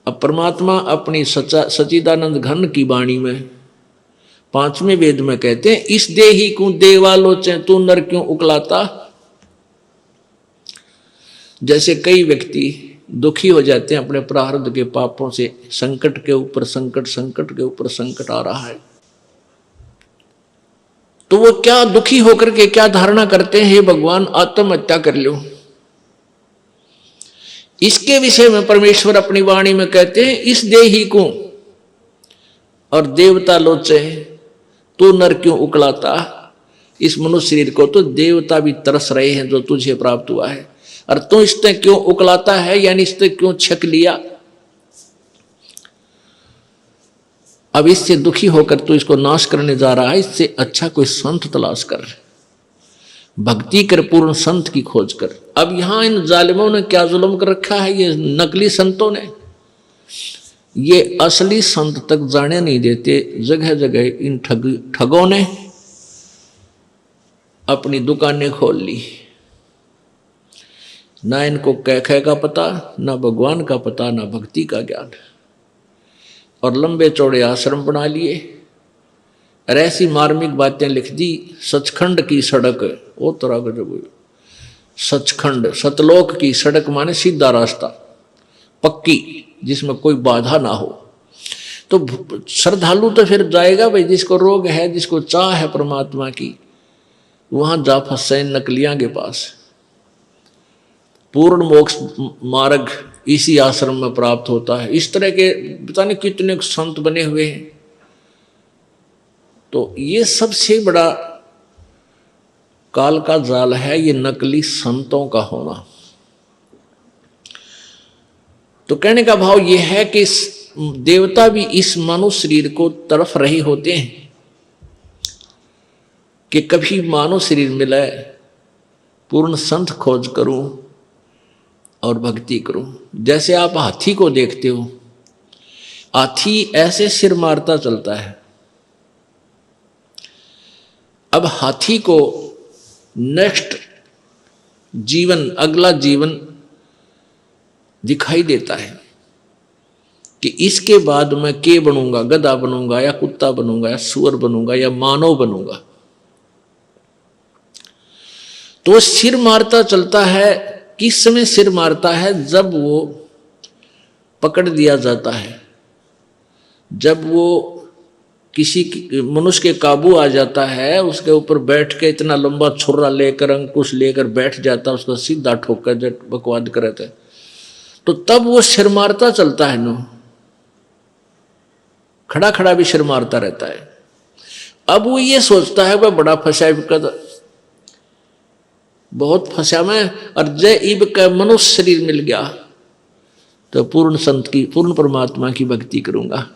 अब परमात्मा अपनी सच्चिदानंद घन की वाणी में 5वें वेद में कहते हैं, इस देही को देवालोचे तू नर क्यों उकलाता। जैसे कई व्यक्ति दुखी हो जाते हैं अपने प्रारब्ध के पापों से, संकट के ऊपर संकट, संकट के ऊपर संकट आ रहा है, तो वो क्या दुखी होकर के क्या धारणा करते हैं, हे भगवान आत्महत्या कर लो। इसके विषय में परमेश्वर अपनी वाणी में कहते हैं, इस देही को और देवता लोचे तू नर क्यों उकलाता। इस मनुष्य शरीर को तो देवता भी तरस रहे हैं जो तुझे प्राप्त हुआ है, और तू इससे क्यों उकलाता है, यानी इससे क्यों छक लिया। अब इससे दुखी होकर तू इसको नाश करने जा रहा है, इससे अच्छा कोई संत तलाश कर, भक्ति कर, पूर्ण संत की खोज कर। अब यहां इन जालिमों ने क्या जुल्म कर रखा है, ये नकली संतों ने, ये असली संत तक जाने नहीं देते। जगह जगह इन ठगों ने अपनी दुकानें खोल ली, ना इनको कह का पता, ना भगवान का पता, ना भक्ति का ज्ञान, और लंबे चौड़े आश्रम बना लिए और ऐसी मार्मिक बातें लिख दी। सचखंड की सड़क, वो तरह का जो सचखंड, सतलोक की सड़क माने सीधा रास्ता, पक्की, जिसमें कोई बाधा ना हो। तो श्रद्धालु तो फिर जाएगा भाई, जिसको रोग है, जिसको चाह है परमात्मा की, वहां जा फंसे नकलियां के पास। पूर्ण मोक्ष मार्ग इसी आश्रम में प्राप्त होता है। इस तरह के पता नहीं कितने संत बने हुए हैं। तो ये सबसे बड़ा काल का जाल है, ये नकली संतों का होना। तो कहने का भाव ये है कि देवता भी इस मानव शरीर को तरफ रहे होते हैं कि कभी मानव शरीर मिले, पूर्ण संत खोज करूं और भक्ति करूं। जैसे आप हाथी को देखते हो, हाथी ऐसे सिर मारता चलता है। अब हाथी को नेक्स्ट जीवन, अगला जीवन दिखाई देता है कि इसके बाद मैं के बनूंगा, गधा बनूंगा या कुत्ता बनूंगा या सुअर बनूंगा या मानव बनूंगा। तो सिर मारता चलता है। किस समय सिर मारता है? जब वो पकड़ दिया जाता है, जब वो किसी मनुष्य के काबू आ जाता है, उसके ऊपर बैठ के इतना लंबा छुरा लेकर, अंकुश लेकर बैठ जाता है, उसका सीधा ठोकर जट बकवाद करता है, तो तब वो सिर मारता चलता है। नो खड़ा खड़ा भी सिर मारता रहता है। अब वो ये सोचता है वह बड़ा फंसा, बहुत फंसा मैं, और जय इब का मनुष्य शरीर मिल गया तो पूर्ण संत की, पूर्ण परमात्मा की भक्ति करूंगा।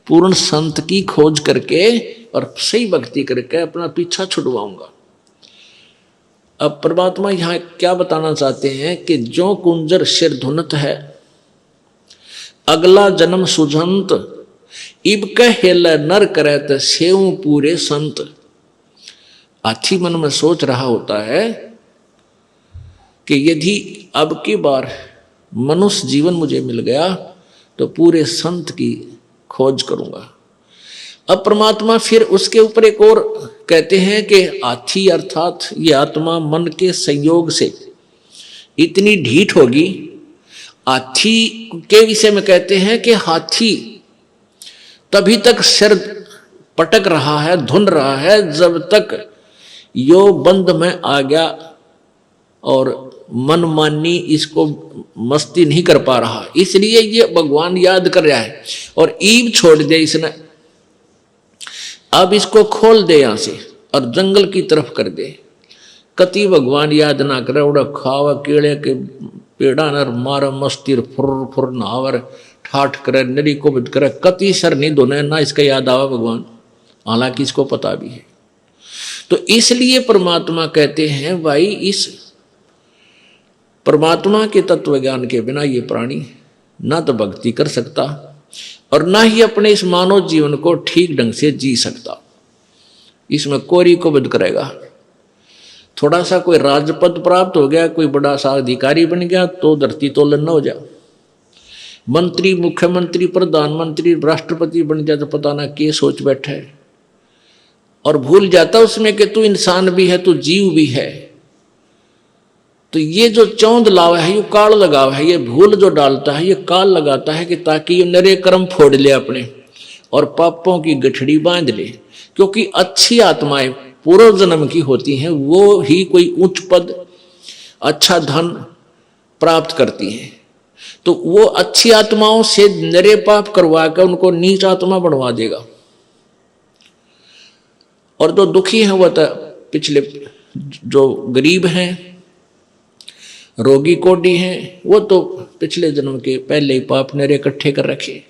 पूर्ण संत की खोज करके और सही भक्ति करके अपना पीछा छुड़वाऊंगा। अब परमात्मा यहां क्या बताना चाहते हैं कि जो कुंजर सिर धुनत है, अगला जन्म सुझंत, इब कहेल नर करत सेव पूरे संत। हाथी मन में सोच रहा होता है कि यदि अब की बार मनुष्य जीवन मुझे मिल गया तो पूरे संत की खोज करूंगा। अब परमात्मा फिर उसके ऊपर एक और कहते हैं कि हाथी अर्थात ये आत्मा मन के संयोग से इतनी ढीठ होगी। हाथी के विषय में कहते हैं कि हाथी तभी तक सिर पटक रहा है, धुन रहा है, जब तक यो बंद में आ गया और मनमानी इसको मस्ती नहीं कर पा रहा। इसलिए ये भगवान याद कर रहा है और ईब छोड़ दे इसने। अब इसको खोल दे यहां से और जंगल की तरफ कर दे। कति भगवान याद ना करे, उड़ा खावा केड़े के पेड़ा नर मार मस्ती फुर फुर नहावर ठाठ करे, नरी को बिद करे, कति सर नहीं धोने ना इसका याद आवा भगवान, हालांकि इसको पता भी है। तो इसलिए परमात्मा कहते हैं भाई, इस परमात्मा के तत्व ज्ञान के बिना ये प्राणी ना तो भक्ति कर सकता और ना ही अपने इस मानव जीवन को ठीक ढंग से जी सकता। इसमें कोरी को बद करेगा। थोड़ा सा कोई राजपद प्राप्त हो गया, कोई बड़ा सा अधिकारी बन गया तो धरती तोलन न हो जा। मंत्री, मुख्यमंत्री, प्रधानमंत्री, राष्ट्रपति बन जाए तो पता ना क्या सोच बैठा है, और भूल जाता उसमें कि तू इंसान भी है, तू जीव भी है। तो ये जो चौंध लावा है, ये काल लगावा है, ये भूल जो डालता है, ये काल लगाता है कि ताकि ये नरे कर्म फोड़ ले अपने और पापों की गठड़ी बांध ले। क्योंकि अच्छी आत्माएं पूर्व जन्म की होती हैं, वो ही कोई उच्च पद, अच्छा धन प्राप्त करती हैं। तो वो अच्छी आत्माओं से नरे पाप करवा कर उनको नीच आत्मा बनवा देगा। और जो दुखी हैं, वह तो पिछले जो गरीब हैं, रोगी कोडी हैं, वो तो पिछले जन्म के पहले ही पाप नरे इकट्ठे कर रखे।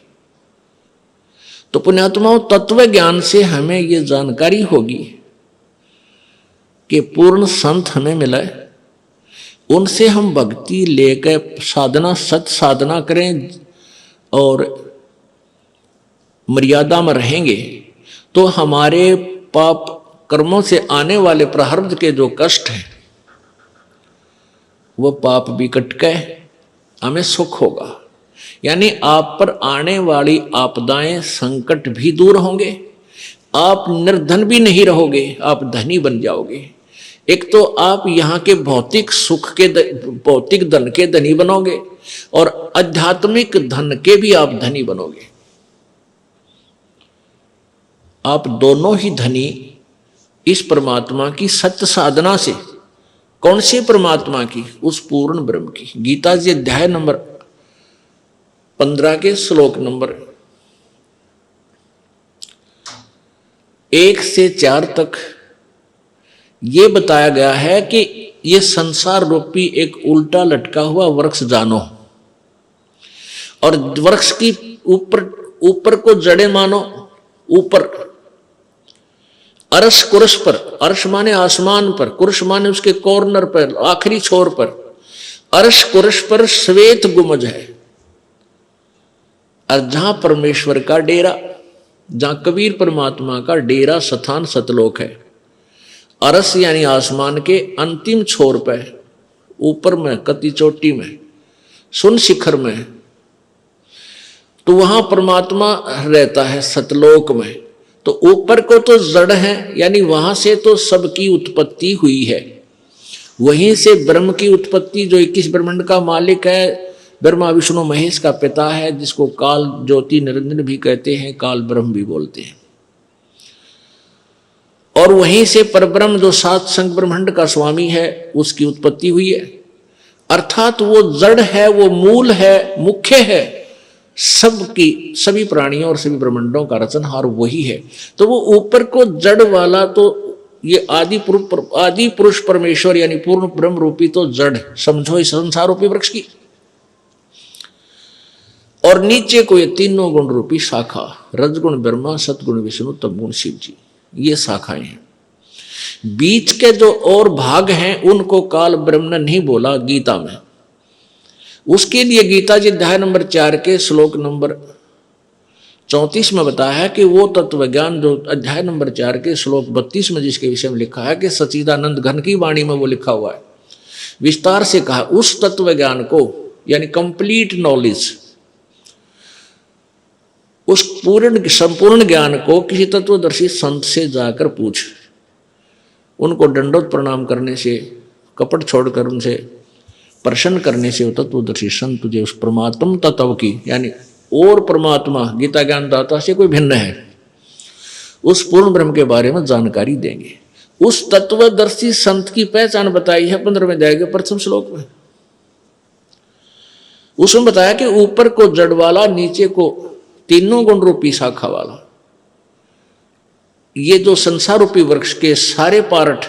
तो पुण्यात्माओं, तत्व ज्ञान से हमें ये जानकारी होगी कि पूर्ण संत हमें मिला है, उनसे हम भक्ति लेकर साधना, सत साधना करें और मर्यादा में रहेंगे तो हमारे पाप कर्मों से आने वाले प्रारब्ध के जो कष्ट हैं वो पाप भी कट के हमें सुख होगा। यानी आप पर आने वाली आपदाएं, संकट भी दूर होंगे, आप निर्धन भी नहीं रहोगे, आप धनी बन जाओगे। एक तो आप यहाँ के भौतिक सुख के, भौतिक धन के धनी बनोगे और आध्यात्मिक धन के भी आप धनी बनोगे। आप दोनों ही धनी इस परमात्मा की सत्य साधना से। कौन से परमात्मा की? उस पूर्ण ब्रह्म की। गीता जी अध्याय नंबर 15 के श्लोक नंबर 1 से 4 तक ये बताया गया है कि ये संसार रूपी एक उल्टा लटका हुआ वृक्ष जानो, और वृक्ष की ऊपर को जड़े मानो, ऊपर अर्श कुर्श पर, अर्श माने आसमान पर, कुर्श माने उसके कॉर्नर पर, आखिरी छोर पर, अर्श कुर्श पर श्वेत गुमज है। और जहां परमेश्वर का डेरा, जहां कबीर परमात्मा का डेरा स्थान सतलोक है, अरस यानी आसमान के अंतिम छोर पर, ऊपर में, कति चोटी में, सुन शिखर में, तो वहां परमात्मा रहता है सतलोक में। तो ऊपर को तो जड़ है, यानी वहां से तो सबकी उत्पत्ति हुई है, वहीं से ब्रह्म की उत्पत्ति, जो 21 ब्रह्मांड का मालिक है, ब्रह्मा विष्णु महेश का पिता है, जिसको काल ज्योति निरंजन भी कहते हैं, काल ब्रह्म भी बोलते हैं। और वहीं से परब्रह्म जो 7 संग ब्रह्मांड का स्वामी है, उसकी उत्पत्ति हुई है। अर्थात वो जड़ है, वो मूल है, मुख्य है, सबकी, सभी प्राणियों और सभी ब्रह्मांडों का रचनहार वही है। तो वो ऊपर को जड़ वाला, तो ये आदि पुरुष परमेश्वर यानी पूर्ण ब्रह्म रूपी तो जड़ समझो इस संसार रूपी वृक्ष की, और नीचे को ये तीनों गुण रूपी शाखा, रजगुण ब्रह्मा, सतगुण विष्णु, तमगुण शिव जी, ये शाखाएं हैं। बीच के जो और भाग हैं उनको काल ब्रह्म ने नहीं बोला गीता में। उसके लिए गीता जी अध्याय नंबर 4 के श्लोक नंबर 34 में बताया है कि वो तत्व ज्ञान जो अध्याय नंबर 4 के श्लोक 32 में जिसके विषय में लिखा है कि सच्चिदानंद घन की वाणी में वो लिखा हुआ है, विस्तार से कहा, उस तत्व ज्ञान को यानी कंप्लीट नॉलेज, उस पूर्ण संपूर्ण ज्ञान को किसी तत्वदर्शी संत से जाकर पूछ। उनको दंडोत प्रणाम करने से, कपट छोड़कर उनसे प्रसन्न करने से वो तत्वदर्शी संत तुझे उस परमात्म तत्व की, यानी और परमात्मा गीता ज्ञान दाता से कोई भिन्न है, उस पूर्ण ब्रह्म के बारे में जानकारी देंगे। उस तत्वदर्शी संत की पहचान बताई है 15वें अध्याय के प्रथम श्लोक में। उसमें बताया कि ऊपर को जड़ वाला, नीचे को तीनों गुण रूपी शाखा वाला, ये जो संसार रूपी वृक्ष के सारे पार्ट,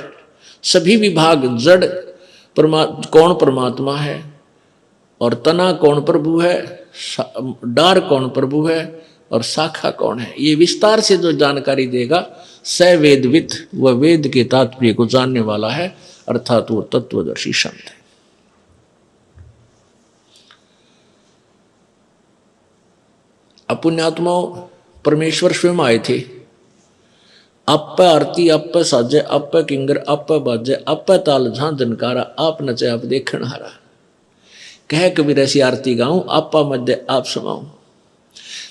सभी विभाग, जड़ कौन परमात्मा है, और तना कौन प्रभु है, डार कौन प्रभु है, और शाखा कौन है, ये विस्तार से जो जानकारी देगा स वेदविद, वह वेद के तात्पर्य को जानने वाला है, अर्थात वो तत्वदर्शी संत है। अपुण्यात्माओं, परमेश्वर स्वयं आए थे, आप आरती, आप साजे, आप किंगर, आप बाजे, आप ताल झां जनकारा, आप नचे आप देखण हारा। कह कबीर ऐसी आरती गाऊं, आपा मध्य आप समाऊं।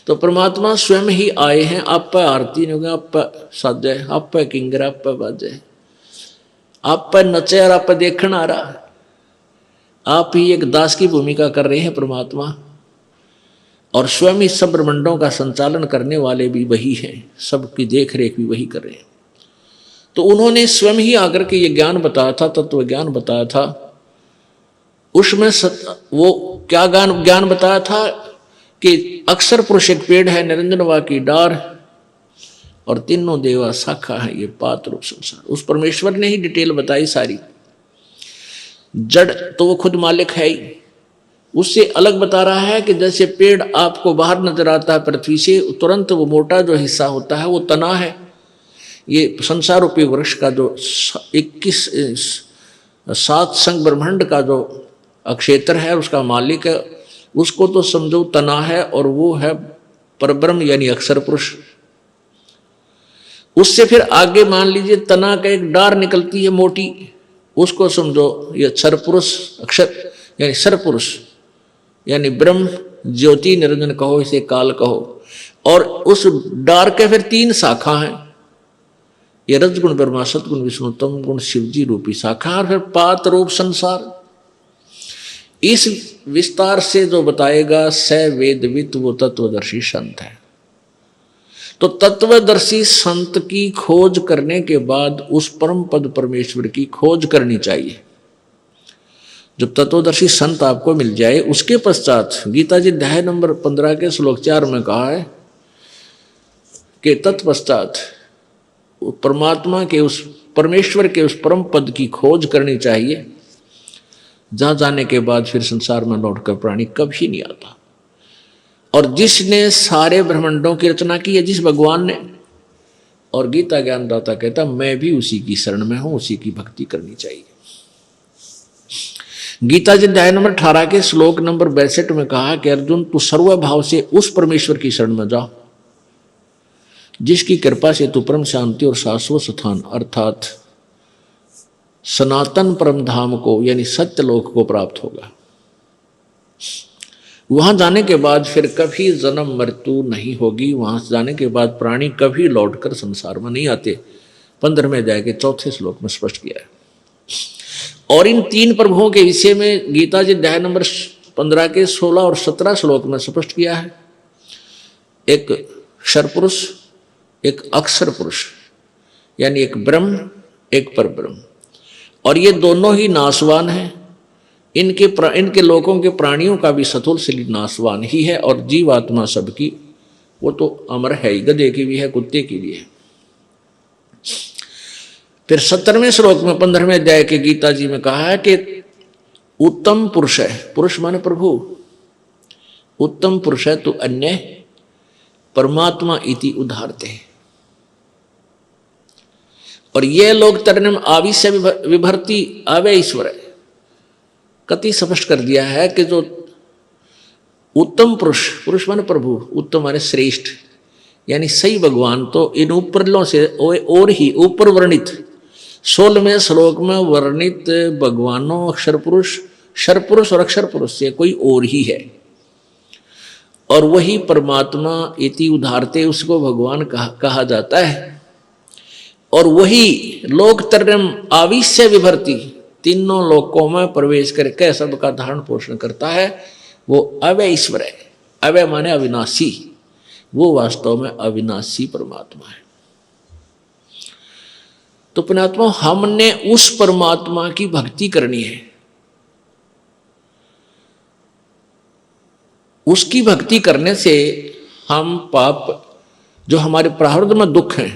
तो परमात्मा स्वयं ही आए हैं, आप आरती नहीं होगी, आप साजे, आप किंगर, आप बाजे, आप नचे और आप देखण आ रहा, आप ही एक दास की भूमिका कर रहे हैं परमात्मा, और स्वयं ही सब ब्रह्मांडों का संचालन करने वाले भी वही हैं, सबकी देख रेख भी वही कर रहे हैं। तो उन्होंने स्वयं ही आकर के ये ज्ञान बताया था, तत्व ज्ञान बताया था। उसमें वो क्या ज्ञान बताया था कि अक्षर पुरुष एक पेड़ है, निरंजनवा की डार, और तीनों देवा शाखा है, ये पात रूप संसार। उस परमेश्वर ने ही डिटेल बताई सारी। जड़ तो वो खुद मालिक है ही, उससे अलग बता रहा है कि जैसे पेड़ आपको बाहर नजर आता है पृथ्वी से, तुरंत वो मोटा जो हिस्सा होता है वो तना है। ये संसार रूपी वृक्ष का जो 7 संग ब्रह्मांड का जो अक्षेत्र है, उसका मालिक है, उसको तो समझो तना है, और वो है परब्रह्म यानी अक्षर पुरुष। उससे फिर आगे मान लीजिए तना का एक डार निकलती है मोटी, उसको समझो ये क्षर पुरुष, अक्षर यानी सर पुरुष यानी ब्रह्म ज्योति निरंजन कहो, इसे काल कहो। और उस डार के फिर 3 शाखा हैं, ये रजगुण ब्रह्मा, सतगुण विष्णु, तम गुण शिवजी रूपी शाखा, और फिर पात रूप संसार। इस विस्तार से जो बताएगा स वेदवित, वो तत्वदर्शी संत है। तो तत्वदर्शी संत की खोज करने के बाद उस परम पद परमेश्वर की खोज करनी चाहिए। जब तत्वदर्शी संत आपको मिल जाए, उसके पश्चात गीता जी अध्याय नंबर 15 के श्लोक 4 में कहा है कि तत्पश्चात परमात्मा के, उस परमेश्वर के उस परम पद की खोज करनी चाहिए, जहां जाने के बाद फिर संसार में लौटकर प्राणी कभी नहीं आता। और जिसने सारे ब्रह्मांडों की रचना की है, जिस भगवान ने, और गीता ज्ञानदाता कहता मैं भी उसी की शरण में हूं, उसी की भक्ति करनी चाहिए। गीता जी अध्याय नंबर 18 के श्लोक नंबर 62 में कहा कि अर्जुन तू सर्वभाव से उस परमेश्वर की शरण में जा, जिसकी कृपा से तू परम शांति और शाश्वत स्थान अर्थात सनातन परम धाम को यानी सत्यलोक को प्राप्त होगा। वहां जाने के बाद फिर कभी जन्म मृत्यु नहीं होगी। वहां जाने के बाद प्राणी कभी लौटकर संसार में नहीं आते। 15वें अध्याय के 4थे श्लोक में स्पष्ट किया है। और इन 3 प्रभुओं के विषय में गीता जी अध्याय नंबर 15 के 16 और 17 श्लोक में स्पष्ट किया है। एक क्षर पुरुष, एक अक्षर पुरुष, यानी एक ब्रह्म, एक परब्रह्म, और ये दोनों ही नाशवान हैं। इनके लोगों के प्राणियों का भी सतुल शरीर नाशवान ही है, और जीवात्मा सबकी वो तो अमर है ही, गधे की भी है, कुत्ते की भी है। फिर 17वें श्लोक में 15वें अध्याय के गीता जी में कहा है कि उत्तम पुरुष है, पुरुष माने प्रभु, उत्तम पुरुष है तो अन्य परमात्मा इति उदाहरते। और ये लोग तरनम आविश्य विभर्ति आवे ईश्वर है, कति स्पष्ट कर दिया है कि जो उत्तम पुरुष, पुरुष माने प्रभु, उत्तम माने श्रेष्ठ यानी सही भगवान, तो इन ऊपरलों से और ही ऊपर वर्णित 16वें श्लोक में वर्णित भगवानों अक्षर पुरुष, क्षर पुरुष और अक्षर पुरुष से कोई और ही है, और वही परमात्मा इति उदाहरते उसको भगवान कहा जाता है। और वही लोक तरम आविश्य विभर्ति, तीनों लोकों में प्रवेश करके सबका धारण पोषण करता है, वो अवय ईश्वर है। अवय माने अविनाशी, वो वास्तव में अविनाशी परमात्मा है। तो पुण्यात्मा हमने उस परमात्मा की भक्ति करनी है। उसकी भक्ति करने से हम पाप जो हमारे प्रारब्ध में दुख हैं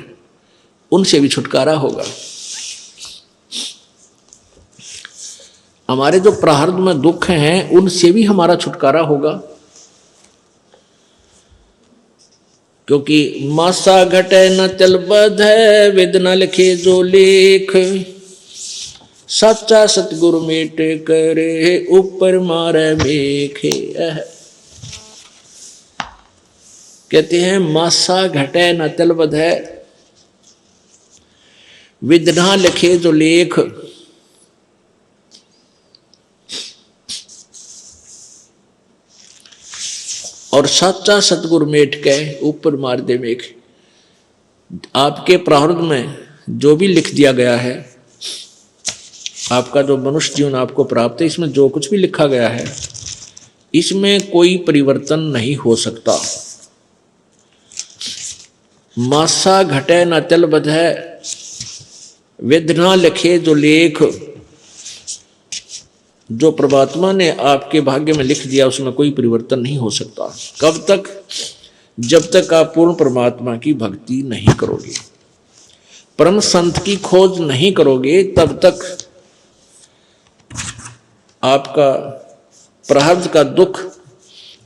उनसे भी छुटकारा होगा। हमारे जो प्रारब्ध में दुख हैं उनसे भी हमारा छुटकारा होगा, क्योंकि मासा घटे न चल बधे वेद न लिखे जो लेख, सच्चा सतगुरु मेट करे ऊपर मारे मेखे। कहते हैं मासा घटे न चल बधे वेद न लिखे जो लेख, और सच्चा सतगुरु मेट के ऊपर मार दे मेघ। आपके प्रारब्ध में जो भी लिख दिया गया है, आपका जो मनुष्य जीवन आपको प्राप्त है, इसमें जो कुछ भी लिखा गया है इसमें कोई परिवर्तन नहीं हो सकता। मासा घटे न तल बधै, वेदना लिखे जो लेख। जो परमात्मा ने आपके भाग्य में लिख दिया उसमें कोई परिवर्तन नहीं हो सकता। कब तक? जब तक आप पूर्ण परमात्मा की भक्ति नहीं करोगे, परम संत की खोज नहीं करोगे, तब तक आपका प्रारब्ध का दुख,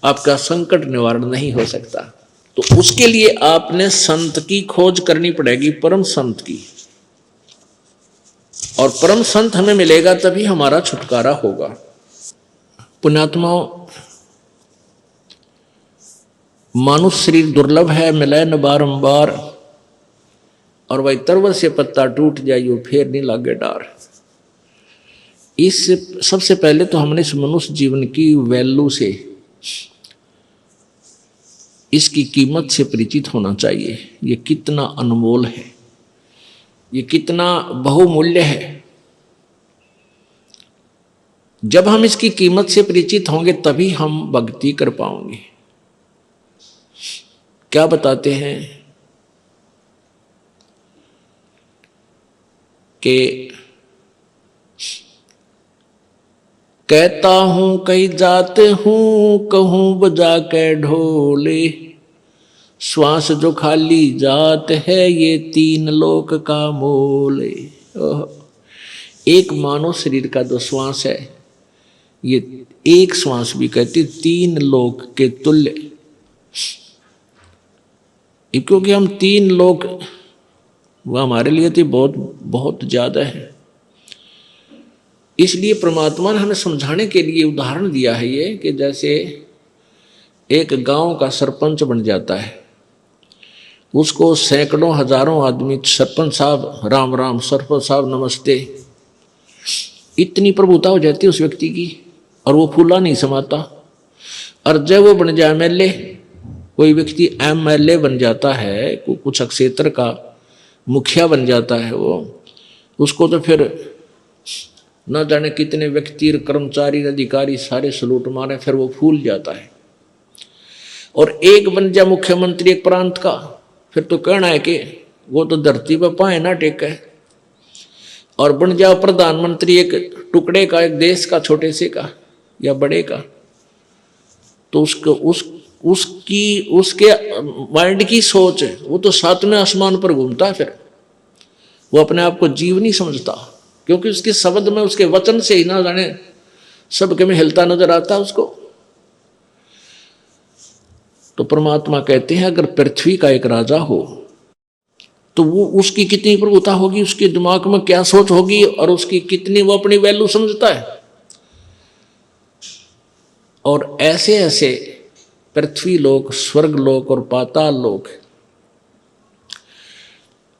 आपका संकट निवारण नहीं हो सकता। तो उसके लिए आपने संत की खोज करनी पड़ेगी, परम संत की। और परम संत हमें मिलेगा तभी हमारा छुटकारा होगा। पुण्यात्माओं, मानुष शरीर दुर्लभ है, मिले न बारंबार, और वही तरवर से पत्ता टूट जाइयो फिर नहीं लागे डार। इस सबसे पहले तो हमने इस मनुष्य जीवन की वैल्यू से, इसकी कीमत से परिचित होना चाहिए। ये कितना अनमोल है, ये कितना बहुमूल्य है। जब हम इसकी कीमत से परिचित होंगे तभी हम भक्ति कर पाएंगे। क्या बताते हैं कि कहता हूं कई जात हूं, कहूं बजा के ढोले, श्वास जो खाली जात है ये 3 लोक का मोले। एक मानव शरीर का जो श्वास है, ये एक श्वास भी कहते 3 लोक के तुल्य। क्योंकि हम 3 लोक, वह हमारे लिए तो बहुत बहुत ज्यादा है। इसलिए परमात्मा ने हमें समझाने के लिए उदाहरण दिया है ये, कि जैसे एक गांव का सरपंच बन जाता है, उसको सैकड़ों हजारों आदमी, सरपंच साहब राम राम, सरपंच साहब नमस्ते, इतनी प्रभुता हो जाती है उस व्यक्ति की, और वो फूला नहीं समाता। और जब वो बन जाए एमएलए, कोई व्यक्ति एमएलए बन जाता है, कुछ क्षेत्र का मुखिया बन जाता है वो, उसको तो फिर न जाने कितने व्यक्ति, कर्मचारी, अधिकारी सारे सलूट मारे, फिर वो फूल जाता है। और एक बन जाए मुख्यमंत्री एक प्रांत का, फिर तो कहना है कि वो तो धरती पर पाए ना टेके। और बन जाओ प्रधानमंत्री एक टुकड़े का, एक देश का, छोटे से का या बड़े का, तो उसके माइंड की सोच है, वो तो 7वें आसमान पर घूमता है। फिर वो अपने आप को जीव नहीं समझता, क्योंकि उसके शब्द में, उसके वचन से ही ना जाने सबके में हिलता नजर आता है उसको। तो परमात्मा कहते हैं अगर पृथ्वी का एक राजा हो तो वो, उसकी कितनी प्रभुता होगी, उसके दिमाग में क्या सोच होगी, और उसकी कितनी वो अपनी वैल्यू समझता है। और ऐसे ऐसे पृथ्वी लोक, स्वर्ग लोक और पाताल लोक,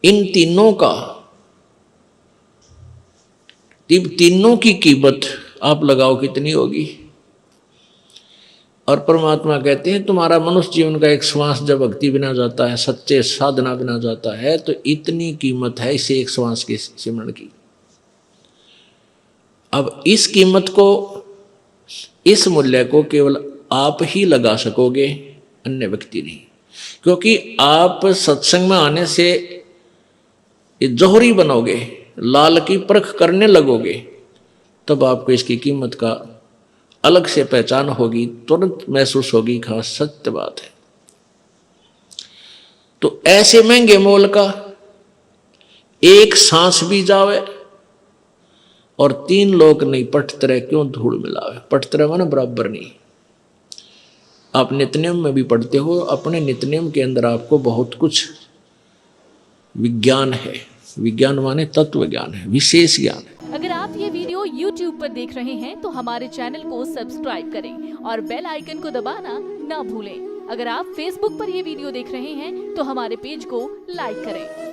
इन तीनों का, तीनों की कीमत आप लगाओ कितनी होगी। और परमात्मा कहते हैं तुम्हारा मनुष्य जीवन का एक श्वास जब भक्ति बिना जाता है, सच्चे साधना बिना जाता है, तो इतनी कीमत है इसे एक श्वास के सिमरण की। अब इस कीमत को, इस मूल्य को केवल आप ही लगा सकोगे, अन्य व्यक्ति नहीं। क्योंकि आप सत्संग में आने से जौहरी बनोगे, लाल की परख करने लगोगे, तब आपको इसकी कीमत का अलग से पहचान होगी, तुरंत महसूस होगी। खास सत्य बात है। तो ऐसे महंगे मोल का एक सांस भी जावे और 3 लोक नहीं पटतरे क्यों धूल मिलावे। पटतरे माने बराबर नहीं। आप नित्यनेम में भी पढ़ते हो, अपने नित्यनेम के अंदर आपको बहुत कुछ विज्ञान है। विज्ञान माने तत्व ज्ञान है, विशेष ज्ञान है। अगर आप ये वीडियो YouTube पर देख रहे हैं तो हमारे चैनल को सब्सक्राइब करें और बेल आइकन को दबाना ना भूलें। अगर आप Facebook पर ये वीडियो देख रहे हैं तो हमारे पेज को लाइक करें।